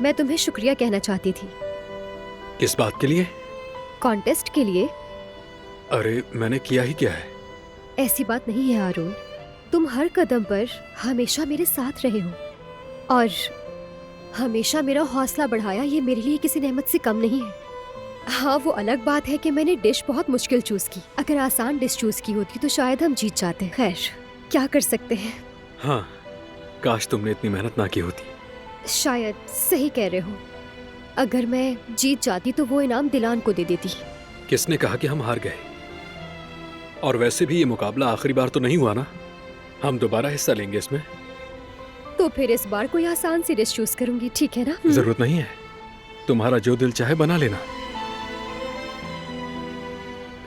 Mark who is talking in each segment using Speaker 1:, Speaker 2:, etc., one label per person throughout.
Speaker 1: मैं तुम्हें शुक्रिया कहना चाहती थी।
Speaker 2: किस बात के लिए?
Speaker 1: कॉन्टेस्ट के लिए।
Speaker 2: अरे मैंने किया ही क्या है?
Speaker 1: ऐसी बात नहीं है आरुण, तुम हर कदम पर हमेशा मेरे साथ रहे हो और हमेशा मेरा हौसला बढ़ाया। ये मेरे लिए किसी नेमत से कम नहीं है। हाँ, वो अलग बात है कि मैंने डिश बहुत मुश्किल चूज की। अगर आसान डिश चूज की होती तो शायद हम जीत जाते। खैर, क्या कर सकते हैं।
Speaker 2: हाँ, काश तुमने इतनी मेहनत ना की होती।
Speaker 1: शायद सही कह रहे हो। अगर मैं जीत जाती तो वो इनाम दिलान को दे देती।
Speaker 2: किसने कहा कि हम हार गए? और वैसे भी ये मुकाबला आखिरी बार तो नहीं हुआ ना, हम दोबारा हिस्सा लेंगे इसमें।
Speaker 1: तो फिर इस बार कोई आसान सी डिश चूज करूंगी, ठीक है ना?
Speaker 2: जरूरत नहीं है, तुम्हारा जो दिल चाहे बना लेना।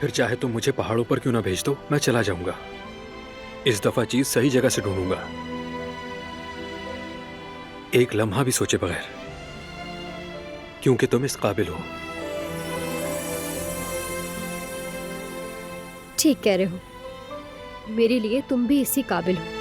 Speaker 2: फिर चाहे तुम मुझे पहाड़ों पर क्यों ना भेज दो, मैं चला जाऊंगा। इस दफा चीज सही जगह से ढूंढूंगा, एक लम्हा भी सोचे बगैर, क्योंकि तुम इस काबिल हो।
Speaker 1: ठीक कह रहे हो, मेरे लिए तुम भी इसी काबिल हो।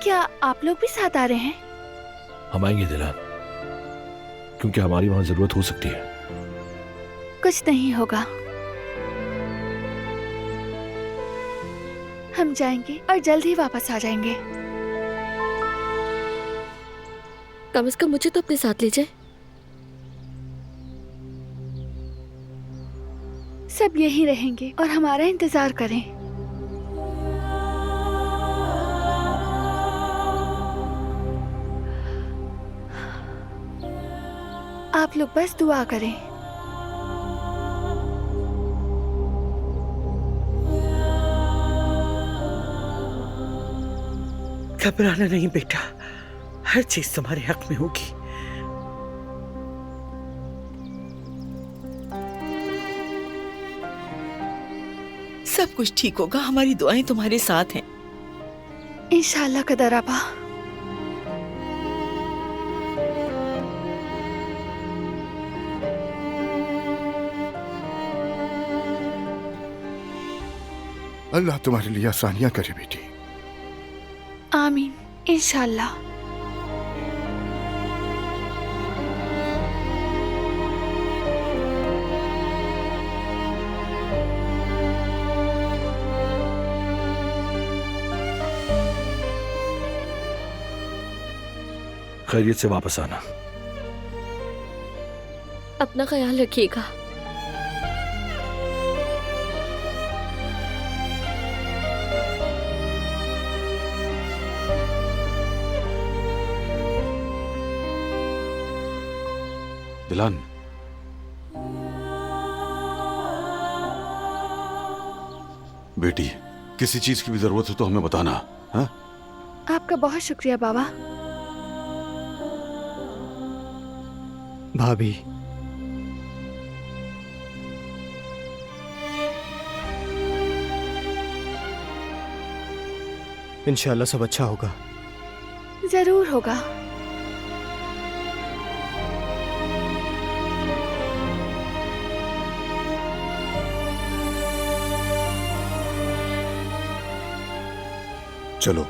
Speaker 3: क्या आप लोग भी साथ आ रहे हैं?
Speaker 4: हम आएंगे दिलान, क्योंकि हमारी वहां जरूरत हो सकती है।
Speaker 3: कुछ नहीं होगा, हम जाएंगे और जल्द ही वापस आ जाएंगे।
Speaker 5: कम से कम मुझे तो अपने साथ ले जाए।
Speaker 3: सब यहीं रहेंगे और हमारा इंतजार करें। आप लोग बस दुआ करें।
Speaker 6: घबराना नहीं बेटा, हर चीज तुम्हारे हक में होगी। सब कुछ ठीक होगा, हमारी दुआएं तुम्हारे साथ हैं।
Speaker 3: इंशाल्लाह कदर आपा।
Speaker 7: अल्लाह तुम्हारे लिए आसानियां करे बेटी।
Speaker 3: आमीन, इंशाल्लाह।
Speaker 4: खैरियत से वापस आना।
Speaker 5: अपना ख्याल रखिएगा।
Speaker 4: दिलान,
Speaker 7: बेटी किसी चीज की भी जरूरत हो तो हमें बताना। हाँ?
Speaker 3: आपका बहुत शुक्रिया बाबा।
Speaker 8: भाभी, इंशाल्लाह सब अच्छा होगा।
Speaker 3: जरूर होगा।
Speaker 7: चलो।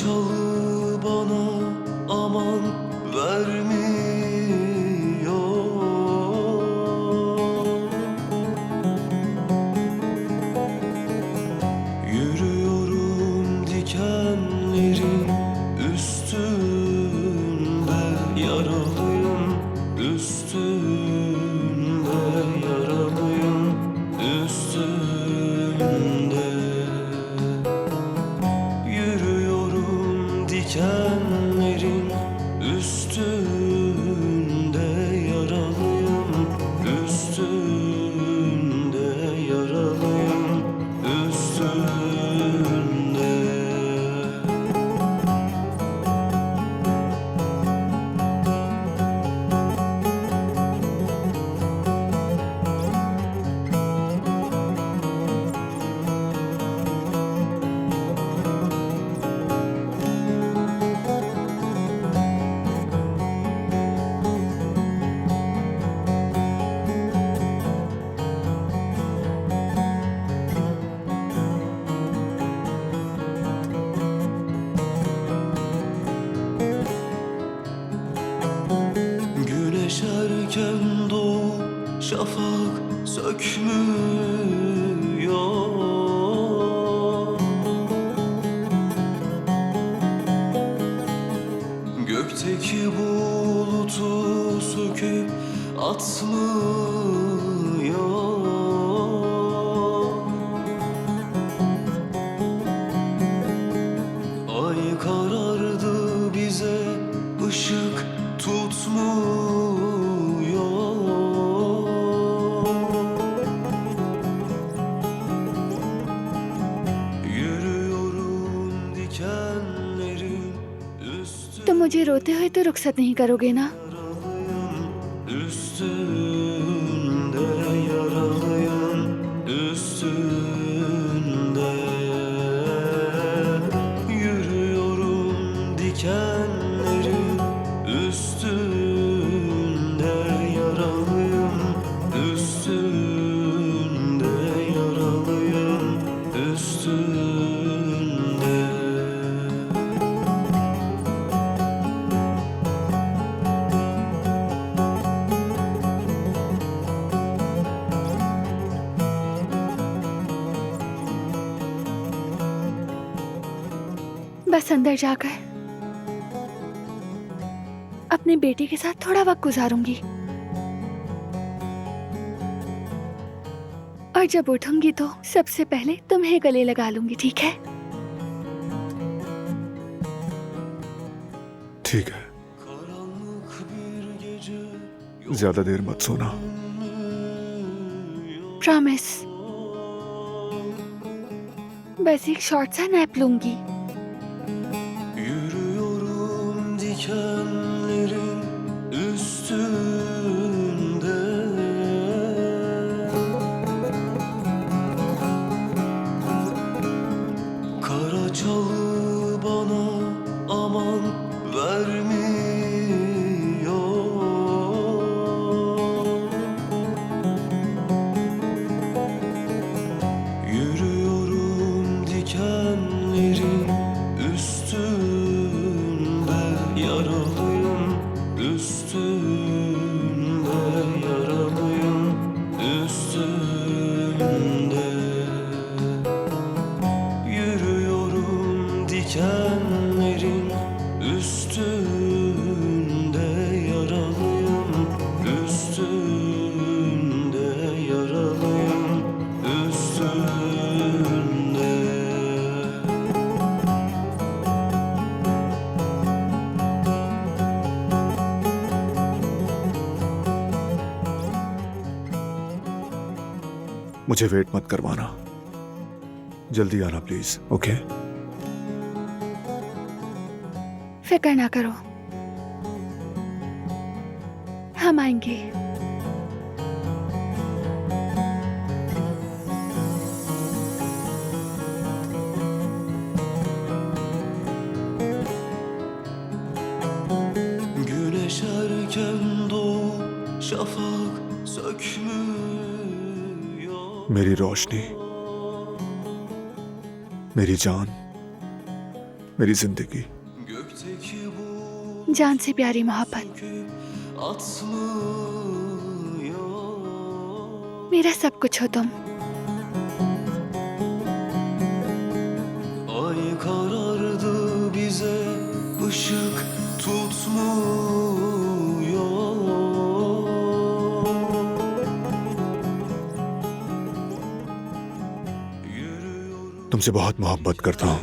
Speaker 9: Karaçalı bana aman vermiyor. Yürüyorum dikenlerin üstünde, yaralıyım üstünde, yaralıyım üstünde. Yürüyorum dikenlerin üstünde, yaralıyım üstünde, yaralıyım üstünde. Güneş erken doğup şafak sökmüyor. Gökteki bulutu söküp atmıyor. Ay karardı, bize ışık tutmuyor. Yürüyorum dikenlerin üstünde,
Speaker 3: तुम मुझे रोते हुए तो रुखसत नहीं करोगे ना?
Speaker 9: üstünde, yaralıyım üstünde. Yürüyorum dikenlerin üstünde, yaralıyım üstünde, yaralıyım üstünde.
Speaker 3: बस अंदर जाकर अपनी बेटी के साथ थोड़ा वक्त गुजारूंगी, और जब उठूंगी तो सबसे पहले तुम्हें गले लगा लूंगी, ठीक है?
Speaker 10: ठीक है, ज्यादा देर मत सोना।
Speaker 3: प्रॉमिस। बस एक शॉर्ट सा नैप लूंगी।
Speaker 9: Yürüyorum dikenlerin üstünde. Karaçalı bana aman vermiyor. Yürüyorum dikenlerin üstünde, yaralıyım üstünde, yaralıyım üstünde. Yürüyorum dikenlerin üstünde, yaralıyım üstünde, yaralıyım üstünde.
Speaker 10: मुझे वेट मत करवाना, जल्दी आना प्लीज। ओके?
Speaker 3: फिक्र ना करो, हम आएंगे।
Speaker 9: Güneş erken doğup şafak sökmüyor.
Speaker 10: मेरी रोशनी, मेरी जान, मेरी जिंदगी।
Speaker 9: gökteki bu
Speaker 3: जान से प्यारी मोहब्बत,
Speaker 9: atmıyor.
Speaker 3: मेरा सब कुछ हो तुम।
Speaker 9: Ay karardı bize ışık tutmuyor.
Speaker 10: तुमसे बहुत मोहब्बत करता हूँ।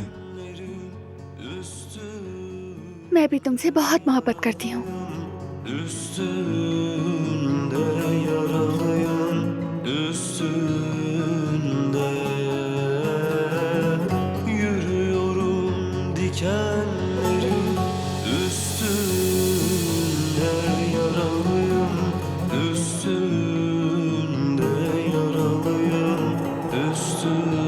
Speaker 3: मैं भी तुमसे बहुत मोहब्बत करती हूँ।
Speaker 9: Üstünde yaralıyım, üstünde yürüyorum dikenlerin üstünde yaralıyım, üstünde yaralıyım, üstünde.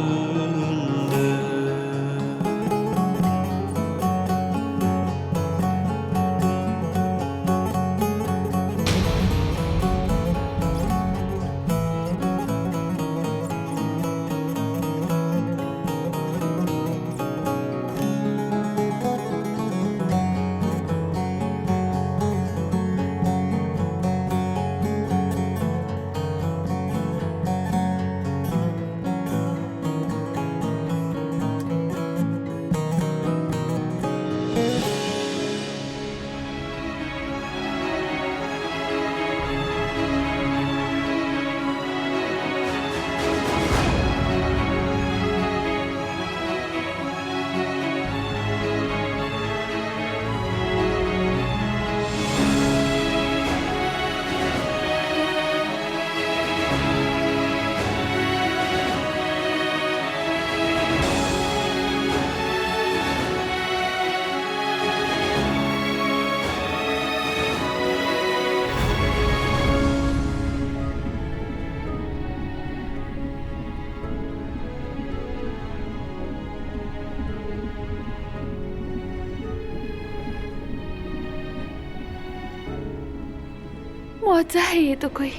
Speaker 3: मौजा है ये तो कोई।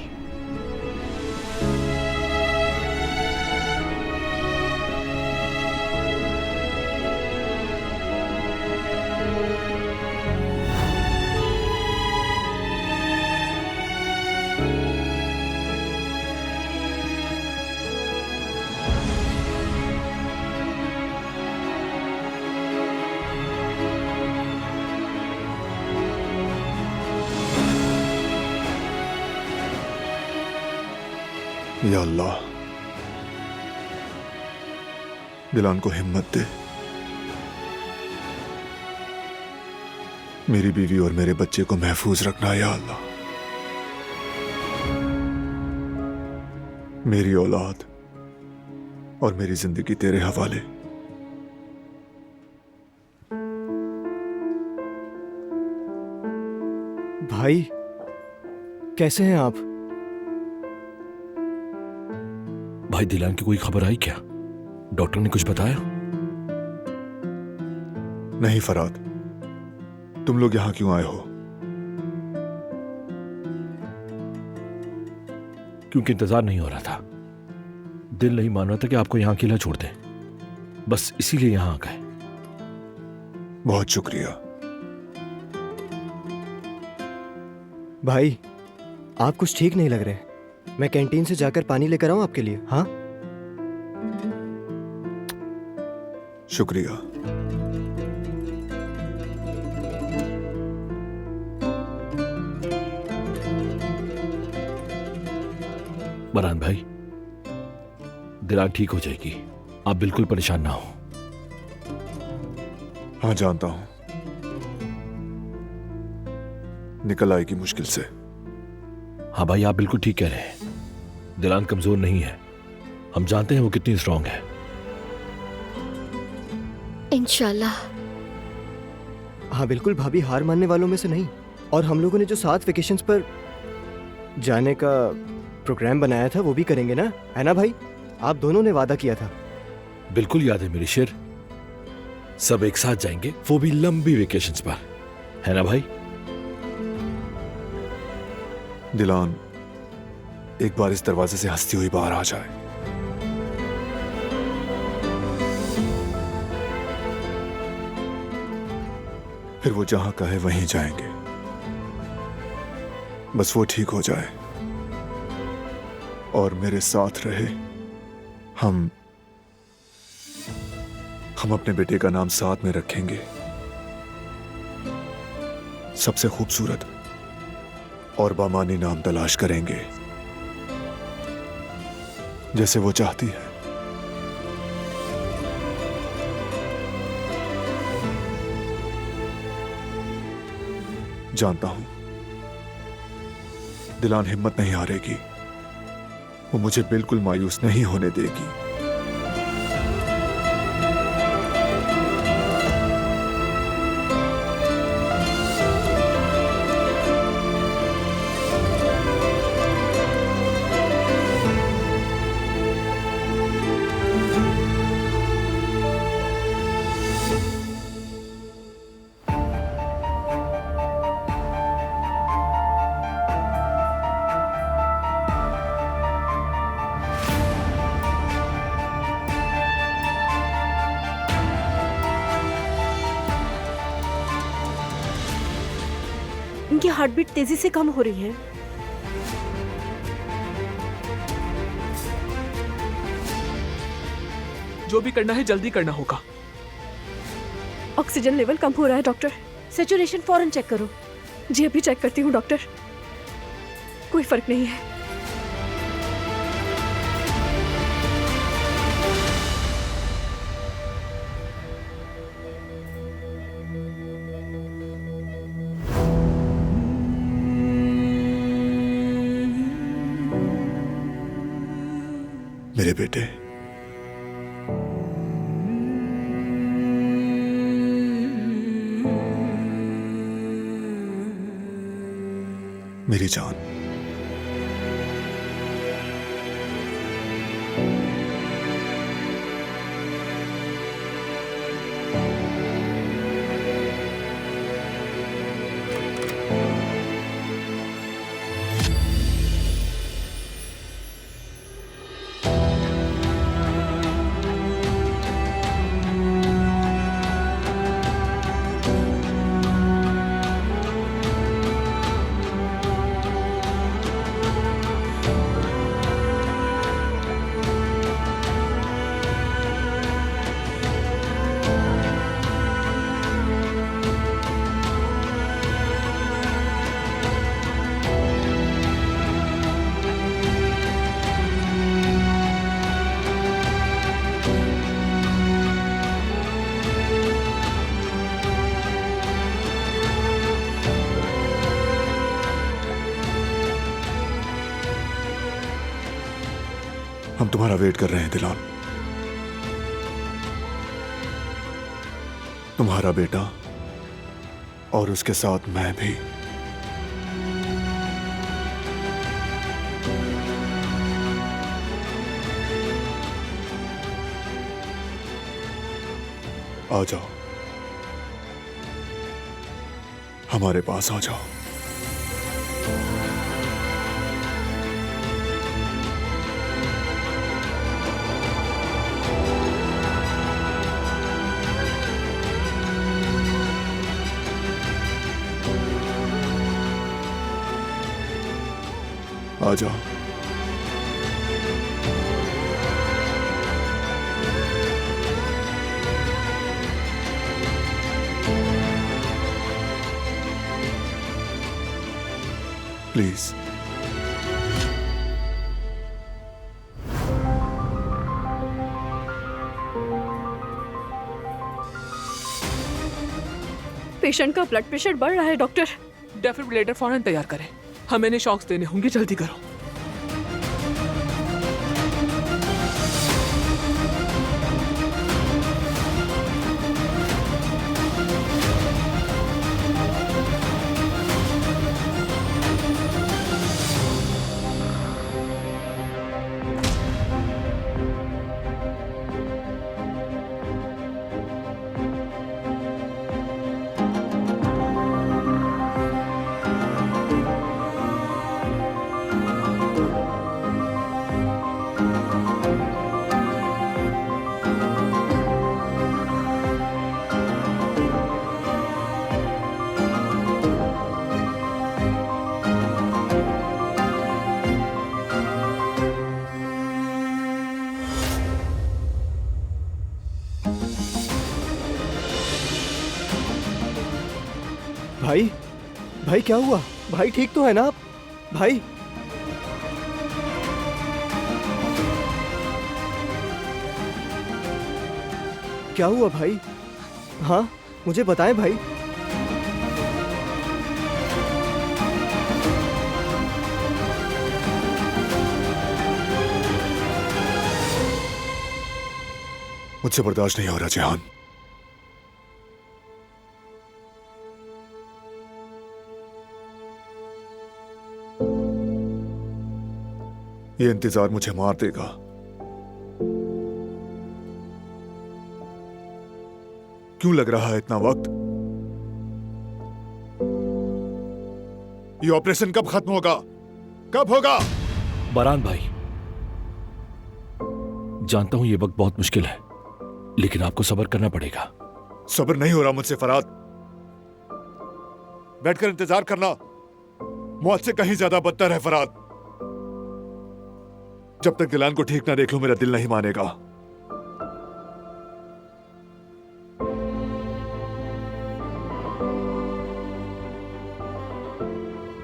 Speaker 10: या अल्लाह, दिलान को हिम्मत दे। मेरी बीवी और मेरे बच्चे को महफूज रखना या अल्लाह। मेरी औलाद और मेरी जिंदगी तेरे हवाले।
Speaker 8: भाई, कैसे हैं आप?
Speaker 4: भाई दिलान की कोई खबर आई क्या? डॉक्टर ने कुछ बताया?
Speaker 10: नहीं फराद, तुम लोग यहां क्यों आए हो?
Speaker 4: क्योंकि इंतजार नहीं हो रहा था। दिल नहीं मान रहा था कि आपको यहां अकेला छोड़ दें। बस इसीलिए यहां आ गए।
Speaker 10: बहुत शुक्रिया।
Speaker 8: भाई, आप कुछ ठीक नहीं लग रहे। मैं कैंटीन से जाकर पानी लेकर आऊं आपके लिए? हाँ,
Speaker 10: शुक्रिया।
Speaker 4: बरहान भाई, दिलान ठीक हो जाएगी, आप बिल्कुल परेशान ना हो।
Speaker 10: हाँ जानता हूं, निकल आएगी मुश्किल से।
Speaker 4: हाँ भाई, आप बिल्कुल ठीक कह रहे हैं। दिलान कमजोर नहीं है, हम जानते हैं वो कितनी स्ट्रांग है।
Speaker 5: इंशाल्लाह।
Speaker 8: हाँ बिल्कुल, भाभी हार मानने वालों में से नहीं। और हम लोगों ने जो 7 वेकेशंस पर जाने का प्रोग्राम बनाया था वो भी करेंगे ना, है ना भाई? आप दोनों ने वादा किया था।
Speaker 4: बिल्कुल याद है मेरे शेर, सब एक साथ जाएंगे, वो भी लंबी वेकेशंस पर, है ना भाई?
Speaker 10: दिलान एक बार इस दरवाजे से हंसती हुई बाहर आ जाए। फिर वो जहां कहे वहीं जाएंगे। बस वो ठीक हो जाए और मेरे साथ रहे। हम अपने बेटे का नाम साथ में रखेंगे, सबसे खूबसूरत और बामानी नाम तलाश करेंगे, जैसे वो चाहती है। जानता हूं दिलान हिम्मत नहीं हारेगी, वो मुझे बिल्कुल मायूस नहीं होने देगी।
Speaker 6: इनकी हार्ट बीट तेजी से कम हो रही है।
Speaker 11: जो भी करना है जल्दी करना होगा।
Speaker 6: ऑक्सीजन लेवल कम हो रहा है डॉक्टर। सैचुरेशन फौरन चेक करो। जी अभी चेक करती हूँ डॉक्टर। कोई फर्क नहीं है।
Speaker 10: मेरे बेटे, मेरी जान, हम तुम्हारा वेट कर रहे हैं दिलान। तुम्हारा बेटा और उसके साथ मैं भी। आ जाओ, हमारे पास आ जाओ। आ जाओ। प्लीज।
Speaker 6: पेशेंट का ब्लड प्रेशर बढ़ रहा है डॉक्टर।
Speaker 11: डेफिब्रिलेटर फौरन तैयार करें। हमें इन्हें शॉक्स देने होंगे, जल्दी करो।
Speaker 8: भाई भाई क्या हुआ? भाई ठीक तो है ना आप? भाई क्या हुआ भाई? हाँ मुझे बताएं भाई।
Speaker 10: मुझसे बर्दाश्त नहीं हो रहा जहान। ये इंतजार मुझे मार देगा। क्यों लग रहा है इतना वक्त? ये ऑपरेशन कब खत्म होगा? कब होगा?
Speaker 4: बारान भाई, जानता हूं ये वक्त बहुत मुश्किल है, लेकिन आपको सब्र करना पड़ेगा।
Speaker 10: सब्र नहीं हो रहा मुझसे फराद। बैठकर इंतजार करना मौत से कहीं ज्यादा बदतर है फराद। जब तक दिलान को ठीक ना देख लूं मेरा दिल नहीं मानेगा।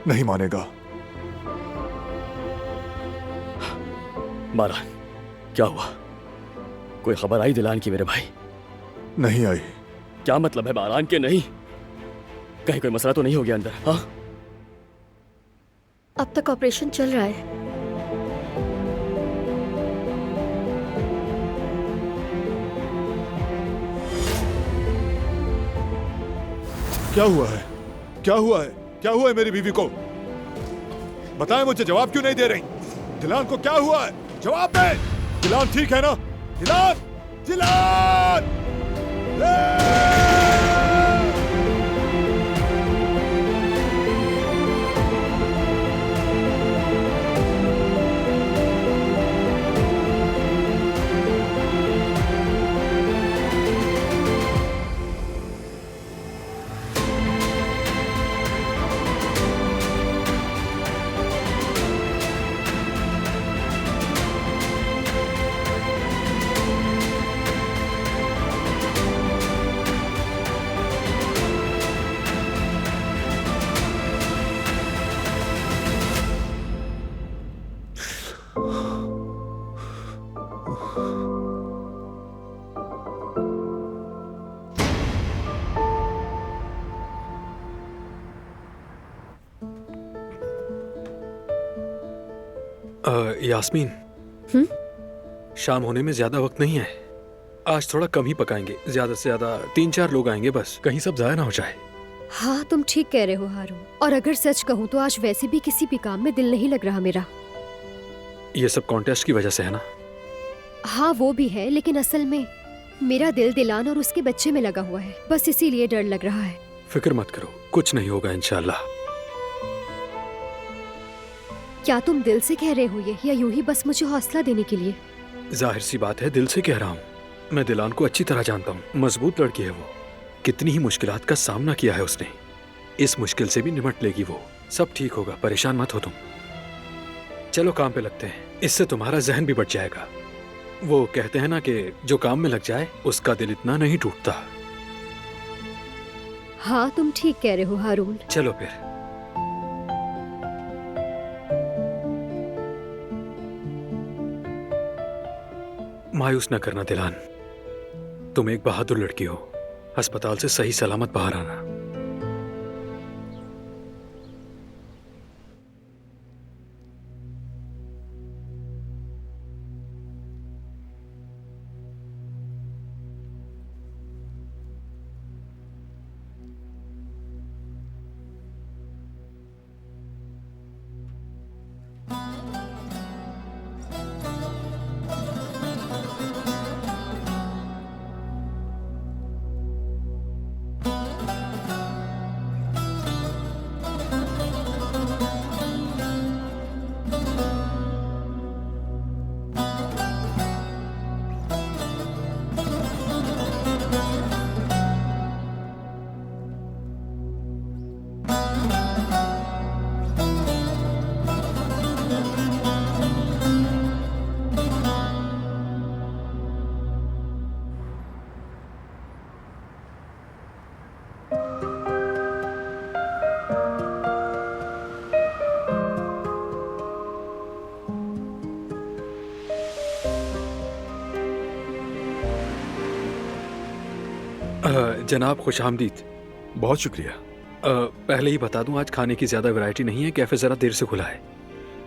Speaker 10: नहीं मानेगा।
Speaker 12: बारान, क्या हुआ? कोई खबर आई दिलान की मेरे भाई?
Speaker 10: नहीं आई।
Speaker 12: क्या मतलब है बारान के नहीं? कहीं कोई मसला तो नहीं हो गया अंदर? हाँ,
Speaker 5: अब तक ऑपरेशन चल रहा है।
Speaker 10: क्या हुआ है? क्या हुआ है? क्या हुआ है मेरी बीवी को? बताएं मुझे, जवाब क्यों नहीं दे रही? दिलान को क्या हुआ है? जवाब दे। दिलान ठीक है ना? दिलान! दिलान!
Speaker 2: यास्मीन, शाम होने में ज्यादा वक्त नहीं है। आज थोड़ा कम ही पकाएंगे, ज्यादा से ज्यादा 3-4 लोग आएंगे बस, कहीं सब जाया ना हो जाए।
Speaker 1: हाँ तुम ठीक कह रहे हो हारून, और अगर सच कहूँ तो आज वैसे भी किसी भी काम में दिल नहीं लग रहा मेरा।
Speaker 2: ये सब कॉन्टेस्ट की वजह से है ना?
Speaker 1: हाँ वो भी है, लेकिन असल में मेरा दिल दिलान और उसके बच्चे में लगा हुआ है, बस इसीलिए डर लग रहा है।
Speaker 2: फिक्र मत करो, कुछ नहीं होगा इंशाल्लाह।
Speaker 1: क्या तुम दिल से कह रहे हो ये, या यूं ही बस मुझे हौसला देने के लिए?
Speaker 2: जाहिर सी बात है, दिल से कह रहा हूँ। मैं दिलान को अच्छी तरह जानता हूँ, मजबूत लड़की है वो। कितनी ही मुश्किलात का सामना किया है उसने, इस मुश्किल से भी निपट लेगी वो। सब ठीक होगा, परेशान मत हो तुम। चलो काम पे लगते हैं, इससे तुम्हारा जहन भी बच जाएगा। वो कहते हैं ना कि जो काम में लग जाए उसका दिल इतना नहीं टूटता।
Speaker 1: हाँ तुम ठीक कह रहे हो हारून।
Speaker 2: चलो फिर। मायूस न करना दिलान, तुम एक बहादुर लड़की हो। अस्पताल से सही सलामत बाहर आना। जनाब खुशामदीद।
Speaker 10: बहुत शुक्रिया।
Speaker 2: पहले ही बता दूं, आज खाने की ज्यादा वैरायटी नहीं है, कैफे जरा देर से खुला है।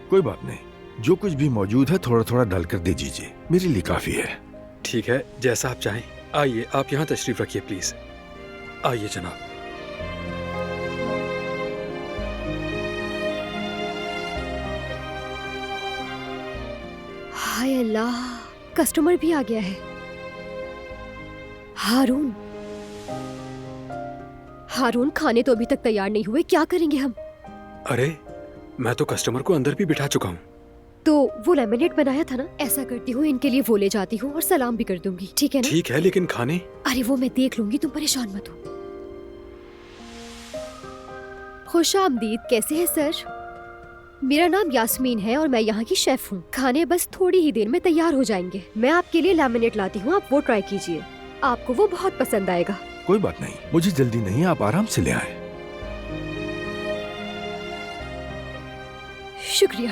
Speaker 13: कोई बात नहीं, जो कुछ भी मौजूद है थोड़ा थोड़ा डालकर दे दीजिए, मेरे लिए काफी है।
Speaker 2: ठीक है, जैसा आप चाहें। आइए, आप यहाँ तशरीफ रखिए प्लीज। आइए जनाब।
Speaker 1: हाय अल्लाह, कस्टमर भी आ गया है। हारून, हारून खाने तो अभी तक तैयार नहीं हुए, क्या करेंगे हम?
Speaker 2: अरे, मैं तो कस्टमर को अंदर भी बिठा चुका हूँ।
Speaker 1: तो वो लेमनेड बनाया था ना, ऐसा करती हूँ इनके लिए वो ले जाती हूँ और सलाम भी कर दूंगी, ठीक है ना?
Speaker 2: ठीक है, लेकिन खाने?
Speaker 1: अरे वो मैं देख लूंगी, तुम परेशान मत हो। खुशामदीद, कैसे हैं सर? मेरा नाम यास्मीन है और मैं यहाँ की शेफ हूँ। खाने बस थोड़ी ही देर में तैयार हो जाएंगे। मैं आपके लिए लेमनेड लाती हूँ, आप वो ट्राई कीजिए, आपको वो बहुत पसंद आएगा।
Speaker 13: कोई बात नहीं, मुझे जल्दी नहीं, आप आराम से ले आए।
Speaker 1: शुक्रिया।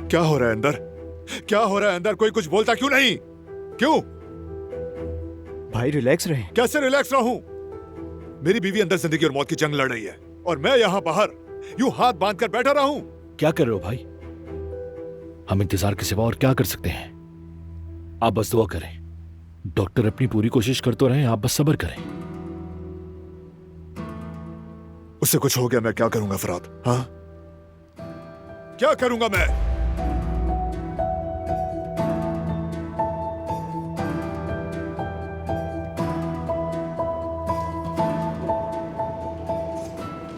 Speaker 10: क्या हो रहा है अंदर? क्या हो रहा है अंदर? कोई कुछ बोलता क्यों नहीं? क्यों?
Speaker 8: भाई रिलैक्स रहे।
Speaker 10: कैसे रिलैक्स रहूं? मेरी बीवी अंदर जिंदगी और मौत की जंग लड़ रही है और मैं यहाँ बाहर यूं हाथ बांधकर बैठा रहा हूं।
Speaker 4: क्या कर रहे हो भाई? हम इंतजार के सिवा और क्या कर सकते हैं? आप बस दुआ करें, डॉक्टर अपनी पूरी कोशिश कर तो रहे हैं, आप बस सब्र करें।
Speaker 10: उससे कुछ हो गया, मैं क्या करूंगा फराद? हाँ, क्या करूंगा मैं?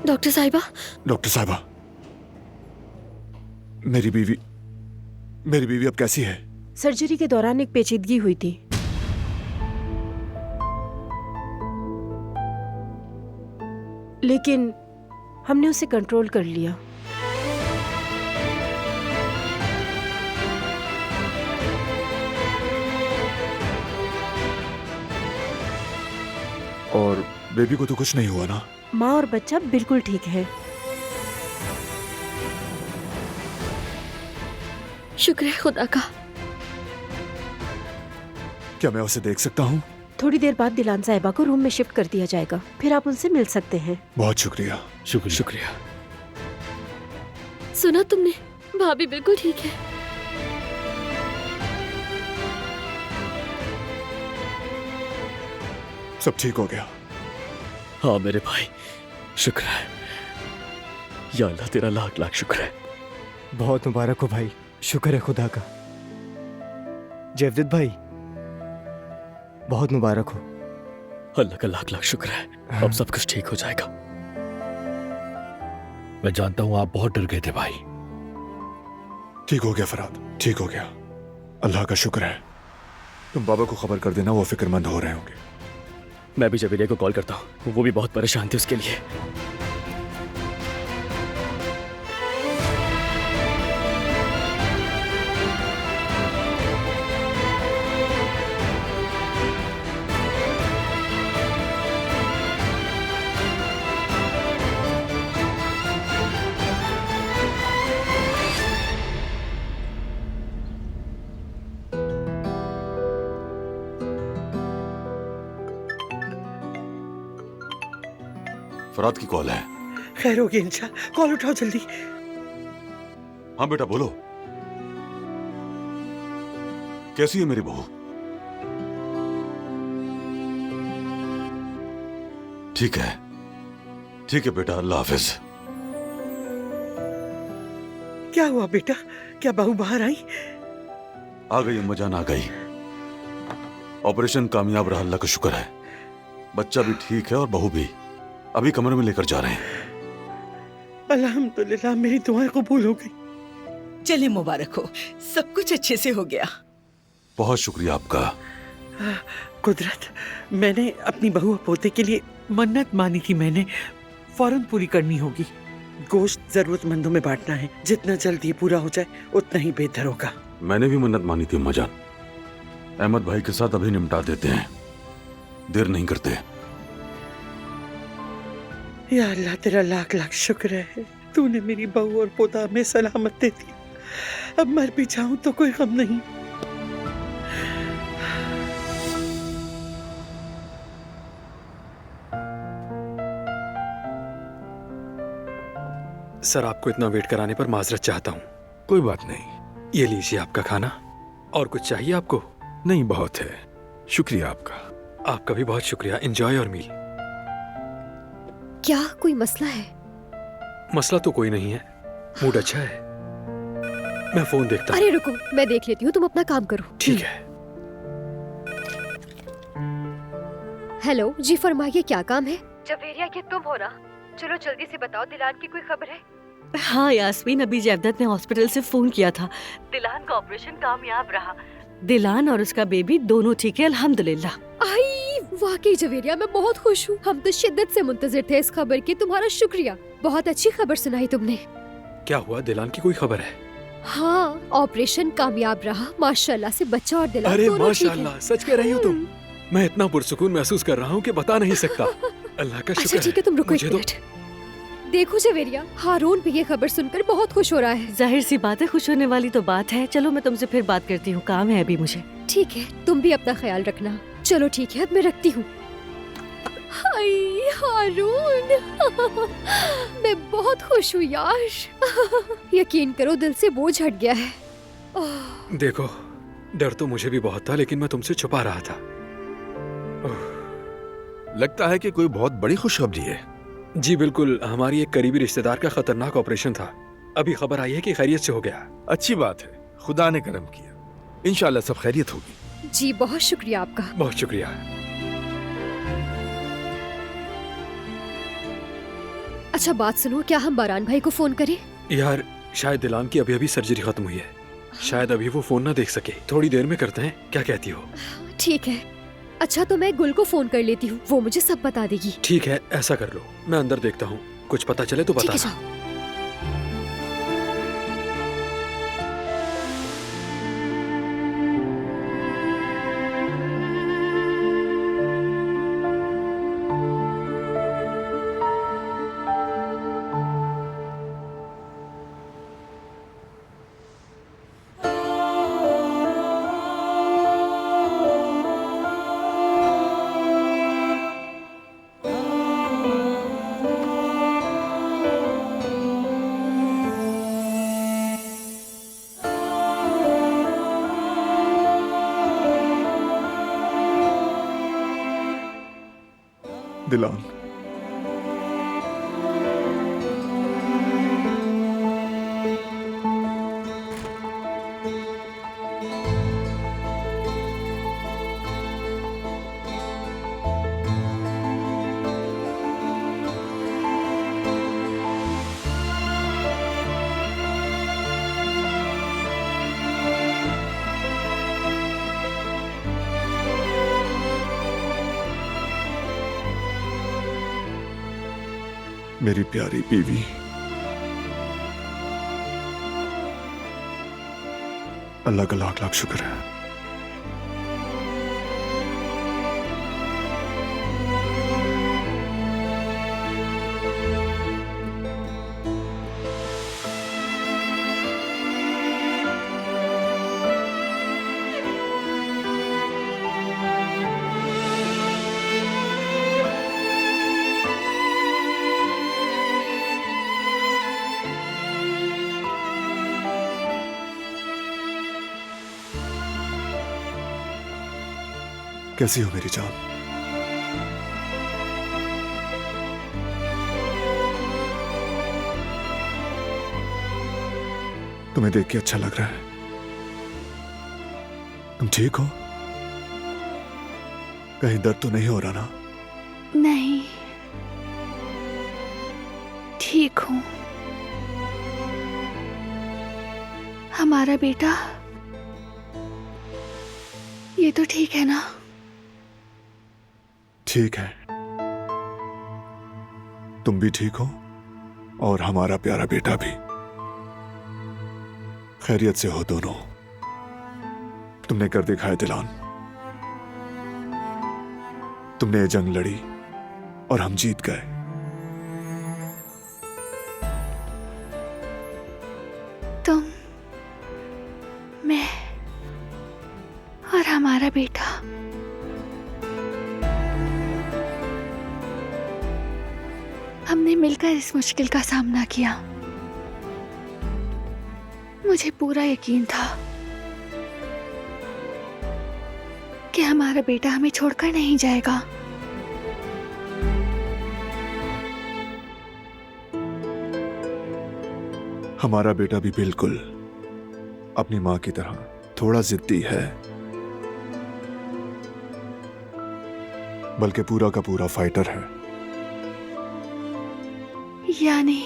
Speaker 5: डॉक्टर साहिबा।
Speaker 10: डॉक्टर साहिबा, मेरी बीवी अब कैसी है?
Speaker 6: सर्जरी के दौरान एक पेचीदगी हुई थी। लेकिन हमने उसे कंट्रोल कर लिया।
Speaker 10: और बेबी को तो कुछ नहीं हुआ ना?
Speaker 6: माँ और बच्चा बिल्कुल ठीक है।
Speaker 5: शुक्र है खुदा का।
Speaker 10: क्या मैं उसे देख सकता हूँ?
Speaker 6: थोड़ी देर बाद दिलान साहिबा को रूम में शिफ्ट कर दिया जाएगा, फिर आप उनसे मिल सकते हैं।
Speaker 10: बहुत शुक्रिया।
Speaker 2: शुक्रिया।
Speaker 5: सुना तुमने, भाभी बिल्कुल ठीक है।
Speaker 10: सब ठीक हो गया?
Speaker 12: हाँ मेरे भाई, शुक्र है। या अल्लाह, तेरा लाख लाख शुक्र है।
Speaker 8: बहुत मुबारक हो भाई, शुक्र है खुदा का। जैवदीद भाई, बहुत मुबारक हो।
Speaker 12: अल्लाह का लाख लाख शुक्र है। अब सब कुछ ठीक हो जाएगा।
Speaker 4: मैं जानता हूं आप बहुत डर गए थे भाई।
Speaker 10: ठीक हो गया फराद, ठीक हो गया, अल्लाह का शुक्र है। तुम बाबा को खबर कर देना, वो फिक्रमंद हो रहे होंगे।
Speaker 12: मैं भी जबीले को कॉल करता हूँ, वो भी बहुत परेशान थे उसके लिए।
Speaker 7: फराद की कॉल है।
Speaker 14: खैर होगी इंशा, कॉल उठाओ जल्दी।
Speaker 7: हाँ बेटा बोलो, कैसी है मेरी बहू? ठीक है बेटा, अल्लाह हाफिज।
Speaker 14: क्या हुआ बेटा, क्या बहू बाहर आई?
Speaker 7: आ गई अम्मा जान, आ गई। ऑपरेशन कामयाब रहा, अल्लाह का शुक्र है। बच्चा भी ठीक है और बहू भी। अभी कमरे में लेकर जा रहे हैं।
Speaker 14: अल्हम्दुलिल्लाह, मेरी दुआएं कबूल हो गई।
Speaker 15: चलिए मुबारक हो, सब कुछ अच्छे से हो गया।
Speaker 7: बहुत शुक्रिया आपका।
Speaker 14: कुदरत, मैंने अपनी बहू और पोते के लिए मन्नत मानी थी, मैंने फौरन पूरी करनी होगी। गोश्त जरूरतमंदों में बांटना है, जितना जल्दी पूरा हो जाए उतना ही बेहतर होगा।
Speaker 7: मैंने भी मन्नत मानी थी अम्मा जान। अहमद भाई के साथ अभी निपटा देते हैं, देर नहीं करते।
Speaker 14: या अल्लाह तेरा लाख लाख शुक्र है, तूने मेरी बहू और पोता में सलामत दे दिया। अब मर भी जाऊं तो कोई गम नहीं।
Speaker 2: सर, आपको इतना वेट कराने पर माजरत चाहता हूँ।
Speaker 13: कोई बात नहीं।
Speaker 2: ये लीजिए आपका खाना। और कुछ चाहिए आपको?
Speaker 13: नहीं, बहुत है, शुक्रिया आपका।
Speaker 2: आपका भी बहुत शुक्रिया। Enjoy your meal.
Speaker 1: क्या कोई मसला है?
Speaker 2: मसला तो कोई नहीं है, मूड अच्छा है। मैं फोन देखता हूँ।
Speaker 1: अरे रुको, मैं देख लेती हूँ, तुम अपना काम करो।
Speaker 2: ठीक है।
Speaker 1: हेलो जी, फरमाइए क्या काम है? जवेरिया, ये तुम हो ना? चलो जल्दी से बताओ, दिलान की कोई खबर है?
Speaker 15: हाँ यास्मीन, अभी जैवदत ने हॉस्पिटल से फोन किया था। दिलान का ऑपरेशन कामयाब रहा। दिलान और उसका बेबी दोनों ठीक है, अल्हम्दुलिल्लाह।
Speaker 1: आई वाकई जवेरिया, मैं बहुत खुश हूँ। हम तो शिद्दत से मुंतजिर थे इस खबर की। तुम्हारा शुक्रिया, बहुत अच्छी खबर सुनाई तुमने।
Speaker 2: क्या हुआ? दिलान की कोई खबर है?
Speaker 1: हाँ, ऑपरेशन कामयाब रहा माशाल्लाह से। बच्चा और दिलान
Speaker 2: अरे
Speaker 1: दोनों ठीक
Speaker 2: माशाल्लाह,
Speaker 1: हैं।
Speaker 2: सच कह रही हो तुम। मैं इतना पुरसुकून महसूस कर रहा हूँ कि बता नहीं सकता। अल्लाह का शुक्र
Speaker 1: अच्छा ठीक है, तुम रुको एक
Speaker 2: मुझे तो-
Speaker 1: मिनट। देखो जवेरिया, हारून भी ये खबर सुनकर बहुत खुश हो रहा है।
Speaker 15: जाहिर सी बात है, खुश होने वाली तो बात है। चलो मैं तुमसे फिर बात करती हूँ, काम है अभी मुझे।
Speaker 1: ठीक है, तुम भी अपना ख्याल रखना। चलो ठीक है, अब मैं रखती हूँ। हाय हारून, मैं बहुत खुश हूँ यार। यकीन करो, दिल से बोझ हट गया है।
Speaker 2: देखो, डर तो मुझे भी बहुत था, लेकिन मैं तुमसे छुपा रहा था।
Speaker 13: लगता है कि कोई बहुत बड़ी खुशखबरी है।
Speaker 2: जी बिल्कुल, हमारी एक करीबी रिश्तेदार का खतरनाक ऑपरेशन था। अभी खबर आई है कि खैरियत से हो गया।
Speaker 13: अच्छी बात है, खुदा ने करम किया। इंशाल्लाह सब खैरियत होगी।
Speaker 1: जी बहुत शुक्रिया आपका।
Speaker 2: बहुत शुक्रिया।
Speaker 1: अच्छा बात सुनो, क्या हम बारान भाई को फोन करें?
Speaker 2: यार, शायद दिलान की अभी अभी सर्जरी खत्म हुई है। शायद अभी वो फोन ना देख सके। थोड़ी देर में करते हैं, क्या कहती हो?
Speaker 1: ठीक है। अच्छा तो मैं गुल को फोन कर लेती हूँ, वो मुझे सब बता देगी।
Speaker 2: ठीक है, ऐसा कर लो। मैं अंदर देखता हूँ, कुछ पता चले तो
Speaker 1: ठीक है,
Speaker 2: बताना।
Speaker 1: जाओ।
Speaker 10: दिलान, मेरी प्यारी बीवी, अल्लाह का लाख लाख शुक्र है। कैसी हो मेरी जान? तुम्हें देख के अच्छा लग रहा है। तुम ठीक हो? कहीं दर्द तो नहीं हो रहा ना?
Speaker 3: नहीं, ठीक हूँ। हमारा बेटा ये तो ठीक है ना?
Speaker 10: ठीक है, तुम भी ठीक हो और हमारा प्यारा बेटा भी। खैरियत से हो दोनों। तुमने कर दिखाया दिलान। तुमने ये जंग लड़ी और हम जीत गए।
Speaker 3: हमने मिलकर इस मुश्किल का सामना किया। मुझे पूरा यकीन था कि हमारा बेटा हमें छोड़कर नहीं जाएगा।
Speaker 10: हमारा बेटा भी बिल्कुल अपनी माँ की तरह थोड़ा जिद्दी है, बल्कि पूरा का पूरा फाइटर है।
Speaker 3: यानी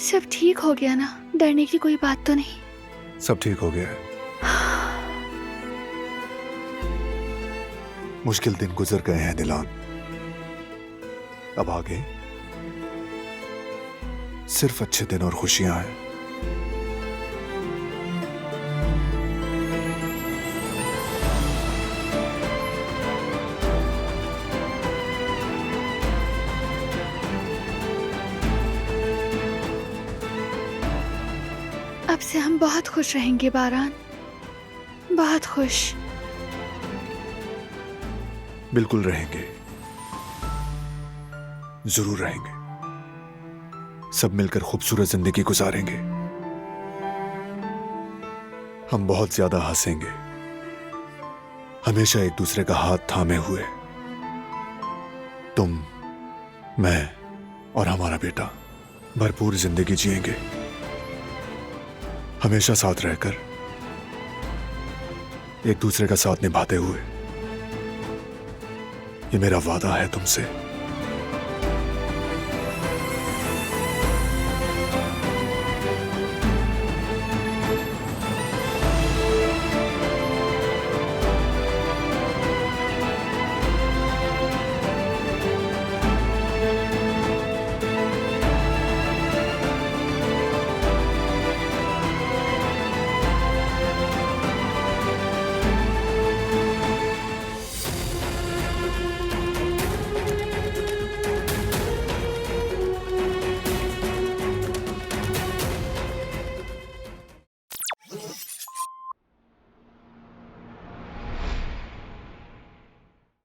Speaker 3: सब ठीक हो गया ना? डरने की कोई बात तो नहीं?
Speaker 10: सब ठीक हो गया है। मुश्किल दिन गुजर गए हैं दिलान, अब आगे सिर्फ अच्छे दिन और खुशियां हैं।
Speaker 3: अब से हम बहुत खुश रहेंगे बारान, बहुत खुश।
Speaker 10: बिल्कुल रहेंगे, जरूर रहेंगे। सब मिलकर खूबसूरत जिंदगी गुजारेंगे। हम बहुत ज्यादा हंसेंगे, हमेशा एक दूसरे का हाथ थामे हुए। तुम, मैं और हमारा बेटा भरपूर जिंदगी जिएंगे, हमेशा साथ रहकर, एक दूसरे का साथ निभाते हुए। ये मेरा वादा है तुमसे।